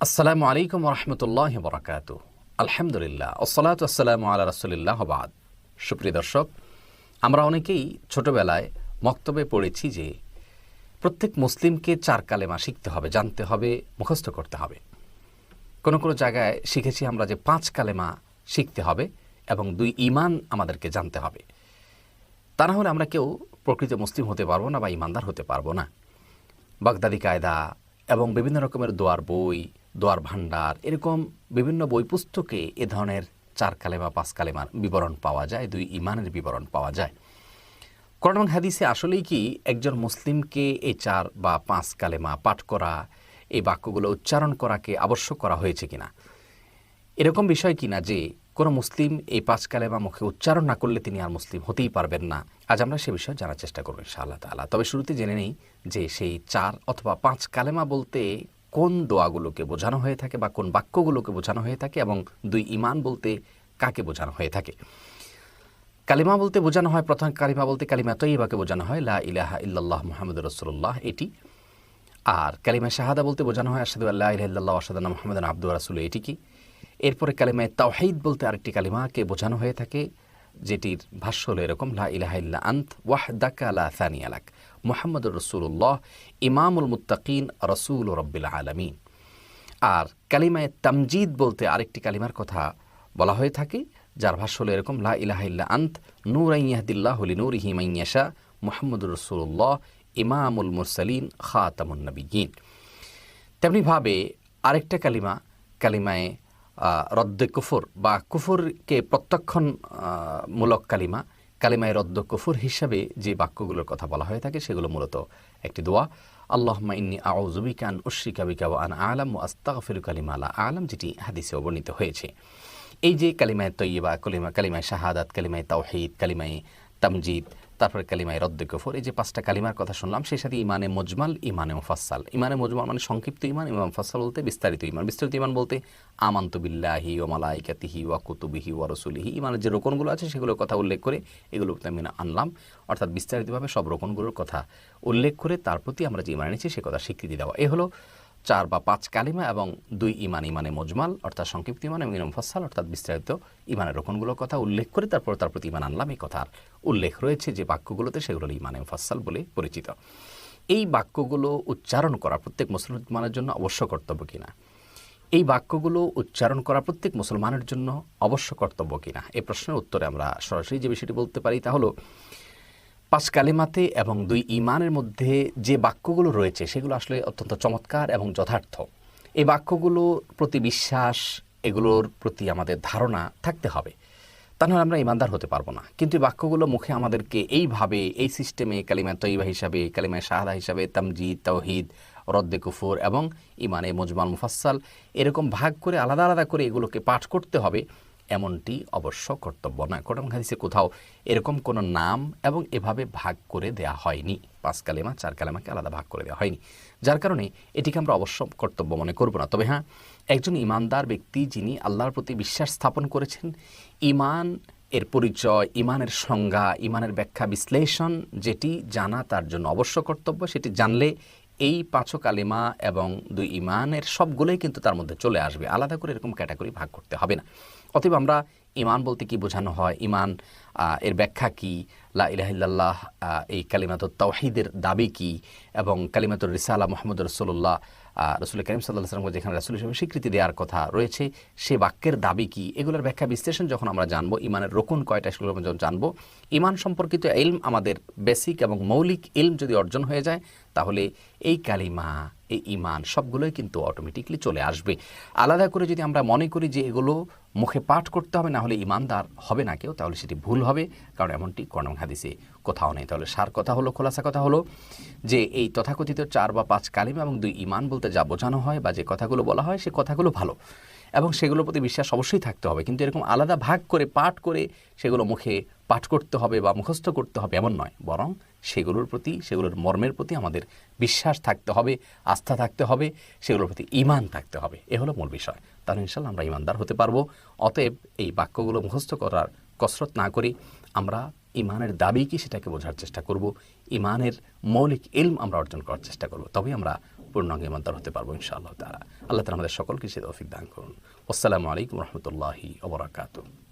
আসসালামু আলাইকুম রহমতুল্লাহ বরাকাতু। আলহামদুলিল্লাহ, আসসালাতু আসসালামু আলা রাসূলিল্লাহ বাদ। সুপ্রিয় দর্শক, আমরা অনেকেই ছোটবেলায় মক্তবে পড়েছি যে প্রত্যেক মুসলিমকে 4 কালেমা শিখতে হবে, জানতে হবে, মুখস্থ করতে হবে। কোনো কোনো জায়গায় শিখেছি আমরা যে 5 কালেমা শিখতে হবে এবং 2 ঈমান আমাদেরকে জানতে হবে। তা না হলে আমরা কেউ প্রকৃত মুসলিম হতে পারবো না বা ঈমানদার হতে পারবো না। বাগদাদি কায়দা এবং বিভিন্ন রকমের দোয়ার বই, দোয়ার ভান্ডার, এরকম বিভিন্ন বই পুস্তকে এ ধরনের 4 কালেমা 5 কালেমার বিবরণ পাওয়া যায়, 2 ঈমানের বিবরণ পাওয়া যায়। কোরআন এবং হাদিসে আসলেই কি একজন মুসলিমকে এই 4 বা 5 কালেমা পাঠ করা, এই বাক্যগুলো উচ্চারণ করাকে আবশ্যক করা হয়েছে কিনা, এরকম বিষয় কিনা যে কোনো মুসলিম এই 5 কালেমা মুখে উচ্চারণ না করলে তিনি আর মুসলিম হতেই পারবেন না। আজ আমরা সে বিষয়ে জানার চেষ্টা করব ইনশাআল্লাহ তাআলা। তবে শুরুতে জেনে নেই যে সেই 4 অথবা 5 কালেমা বলতে কোন দোয়াগুলোকে বোঝানো হয়ে থাকে বা কোন বাক্যগুলোকে বোঝানো হয়ে থাকে এবং 2 ঈমান বলতে কাকে বোঝানো হয়ে থাকে। কালিমা বলতে বোঝানো হয়, প্রথম কালিমা বলতে কালিমা তয়্যিবাকে বোঝানো হয়, লা ইলাহা ইল্লাল্লাহ মুহাম্মাদুর রাসূলুল্লাহ এটি। আর কালিমা শাহাদা বলতে বোঝানো হয় আশহাদু আল্লা ইলাহা ইল্লাল্লাহ ওয়া আশহাদু আন্না মুহাম্মাদান আবদুহু ওয়া রাসূলুহু এটি কি। এরপরে কালিমায়ে তাওহীদ বলতে আরেকটি কালিমাকে বোঝানো হয়ে থাকে, যেটির ভাষ্য হলো এরকম, লা ইলাহা ইল্লা আনত ওয়াহদাকা লা সানিয়া লাক মুহাম্মাদুর রাসূলুল্লাহ ইমামুল মুত্তাকিন রাসূলু রাব্বিল আলামিন। আর কালিমায়ে তামজিদ বলতে আরেকটি কালিমার কথা বলা হয়ে থাকে, যার ভাষ্য হলো এরকম, লা ইলাহা ইল্লা আনত নূরান ইয়াহদিল্লাহু লিনূরিহি মান ইয়াশা মুহাম্মাদুর রাসূলুল্লাহ ইমামুল মুরসালিন খাতামুন নবিয়্যিন। তেমনিভাবে আরেকটা কালিমা, কালিমায়ে রদ্দে কুফর বা কুফরকে প্রত্যাখ্যান মূলক কালিমা, কালিমায়ে রদ্দ কুফর হিসাবে যে বাক্যগুলোর কথা বলা হয়ে থাকে সেগুলো মূলত একটি দোয়া, আল্লাহুম্মা ইন্নী আউযু বিকা আন উশরিকা বিকা ওয়া আনা আ'লাম ওয়া আস্তাগফিরুকা লিমা লা আ'লাম, যেটি হাদিসে বর্ণিত হয়েছে। এই যে কালিমায়ে তয়্যিবা, কালিমায়ে শাহাদাত, কালিমায়ে তাওহীদ, কালিমায়ে তামজিদ, তারপরে কালিমায়ে রদ্দে কুফর, এই যে 5টা কালিমার কথা শুনলাম, সেই সাথে ইমানে মুজমাল, ইমানে মুফাসসাল। ইমানে মুজমাল মানে সংক্ষিপ্ত ইমান, ইমানে মুফাসসাল বলতে বিস্তারিত ইমান। বিস্তারিত ইমান বলতে আমানতু বিল্লাহি ওয়া মালাইকাতিহি ওয়া কুতুবিহি ওয়া রাসূলিহি, ইমানের যে রোকনগুলো আছে সেগুলোর কথা উল্লেখ করে এগুলোকে আমি আনলাম, অর্থাৎ বিস্তারিতভাবে সব রোকনগুলোর কথা উল্লেখ করে তার প্রতি আমরা যে ইমান এনেছি সে কথা স্বীকৃতি দেওয়া। এ হলো 4 বা 5 কালিমা এবং 2 ঈমান, ইমানে মুজমাল অর্থাৎ সংক্ষিপ্ত ঈমান এবং ইমানে মুফাসসাল অর্থাৎ বিস্তারিত ঈমানের রকমগুলোর কথা উল্লেখ করে তারপর তার প্রতি ঈমান আনলাম। এই কথার উল্লেখ রয়েছে যে বাক্যগুলোতে, সেগুলো ঈমানে মুফাসসাল বলে পরিচিত। এই বাক্যগুলো উচ্চারণ করা প্রত্যেক মুসলমানের জন্য অবশ্য কর্তব্য কিনা, এই বাক্যগুলো উচ্চারণ করা প্রত্যেক মুসলমানের জন্য অবশ্য কর্তব্য কিনা, এই প্রশ্নের উত্তরে আমরা সরাসরি যে বিষয়টি বলতে পারি তা হলো 5 কালিমাতে এবং 2 ঈমানের মধ্যে যে বাক্যগুলো রয়েছে সেগুলো আসলে অত্যন্ত চমৎকার এবং যথার্থ। এই বাক্যগুলোর প্রতি বিশ্বাস, এগুলোর প্রতি আমাদের ধারণা থাকতে হবে, তা নাহলে আমরা ঈমানদার হতে পারবো না। কিন্তু এই বাক্যগুলো মুখে আমাদেরকে এইভাবে, এই সিস্টেমে কালিমা তয়্যিবা হিসাবে, কালিমা শাহাদা হিসাবে, তামজিদ, তাওহীদ, রদ্দে কুফর এবং ইমানে মুজমাল মুফাসসাল এরকম ভাগ করে আলাদা আলাদা করে এগুলোকে পাঠ করতে হবে, এমনটি অবশ্য কর্তব্য নয়। কোরআন হাদিসে কোথাও এরকম কোনো নাম এবং এভাবে ভাগ করে দেয়া হয়নি। 5 কালেমা 4 কালেমাকে আলাদা ভাগ করে দেওয়া হয়নি, যার কারণে এটিকে আমরা অবশ্য কর্তব্য মনে করব না। তবে হ্যাঁ, একজন ঈমানদার ব্যক্তি যিনি আল্লাহর প্রতি বিশ্বাস স্থাপন করেছেন, ঈমান এর পরিচয়, ঈমানের সংজ্ঞা, ঈমানের ব্যাখ্যা বিশ্লেষণ যেটি জানা তার জন্য অবশ্য কর্তব্য, সেটি জানলে এই 5 কালেমা এবং 2 ঈমানের সবগুলোই কিন্তু তার মধ্যে চলে আসবে, আলাদা করে এরকম ক্যাটাগরি ভাগ করতে হবে না। অতএব আমরা ঈমান বলতে কি বোঝানো হয়, ঈমান এর ব্যাখ্যা কি, লা ইলাহা ইল্লাল্লাহ এই কালিমাতুত তাওহীদের দাবি কি, এবং কালিমাতুর রিসালা মুহাম্মদুর রাসূলুল্লাহ রাসূল কারীম সাল্লাল্লাহু আলাইহি ওয়াসাল্লামকে যেখানে রাসূল হিসেবে স্বীকৃতি দেওয়ার কথা রয়েছে সে বাক্যের দাবি কি, এগুলোর ব্যাখ্যা বিশ্লেষণ যখন আমরা জানবো, ঈমানের রকন কয়টা সেগুলো যখন জানবো, ঈমান সম্পর্কিত ইলম আমাদের বেসিক এবং মৌলিক ইলম যদি অর্জন হয়ে যায়, তাহলে এই কালিমা, এই ঈমান সবগুলোই কিন্তু অটোমেটিকলি চলে আসবে। আলাদা করে যদি আমরা মনে করি যে এগুলো মুখে পাঠ করতে হবে না হলে ঈমানদার হবে না কেউ, তাহলে সেটি ভুল হবে, কারণ এমনটি কোরআন হাদিসে কোথাও নেই। তাহলে সার কথা হলো, খোলাসা কথা হলো যে এই তথাকথিত 4 বা 5 কালিমা এবং 2 ঈমান বলতে যা বোঝানো হয় বা যে কথাগুলো বলা হয় সে কথাগুলো ভালো এবং সেগুলোর প্রতি বিশ্বাস অবশ্যই থাকতে হবে, কিন্তু এরকম আলাদা ভাগ করে পাঠ করে সেগুলো মুখে পাঠ করতে হবে বা মুখস্থ করতে হবে এমন নয়, বরং সেগুলোর প্রতি, সেগুলোর মর্মের প্রতি আমাদের বিশ্বাস থাকতে হবে, আস্থা থাকতে হবে, সেগুলোর প্রতি ঈমান থাকতে হবে। এ হলো মূল বিষয়। তাহলে ইনশাআল্লাহ আমরা ঈমানদার হতে পারবো। অতএব এই বাক্যগুলো মুখস্থ করার কসরত না করি আমরা ঈমানের দাবি কি সেটাকে বোঝার চেষ্টা করব, ঈমানের মৌলিক ইলম আমরা অর্জন করার চেষ্টা করব, তবেই আমরা পূর্ণাঙ্গ ইমানদার হতে পারবো ইনশাআল্লাহ তাআলা। আল্লাহ তাআলা আমাদের সকলকে সে তৌফিক দান করুন। আসসালামু আলাইকুম ওয়া রাহমাতুল্লাহি ওয়া বারাকাতুহু।